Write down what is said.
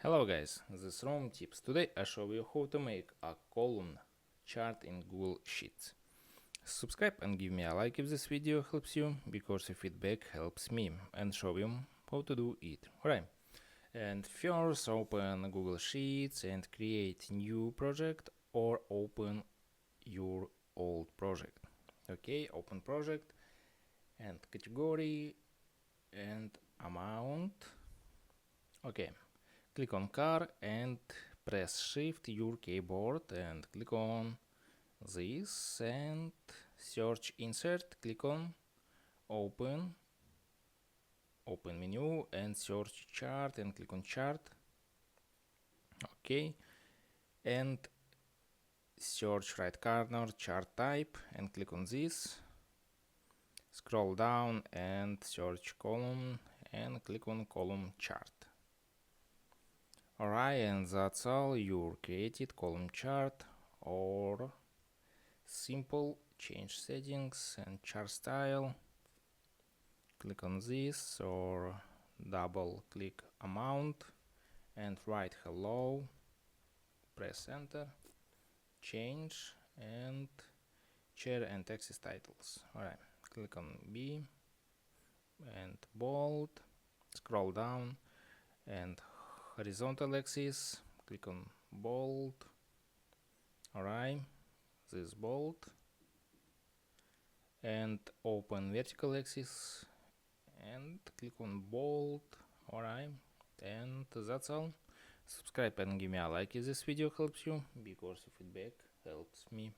Hello guys, this is Rome Tips. Today I show you how to make a column chart in Google Sheets. Subscribe and give me a like if this video helps you, because your feedback helps me and show you how to do it. Alright, and first open Google Sheets and create new project or open your old project. Okay, open project and category and amount. Okay. Click on car and press shift your keyboard and click on this and search insert, click on open menu and search chart and click on chart. Okay, and search right corner chart type and click on this, scroll down and search column and click on column chart. Alright, and that's all. Your created column chart. Or simple, change settings and chart style, click on this or double click amount and write hello, press enter, change and chair and axis titles. Alright, click on B and bold, scroll down and horizontal axis, click on bold. Alright, this bold, and open vertical axis and click on bold. Alright, and that's all. Subscribe and give me a like if this video helps you, because your feedback helps me.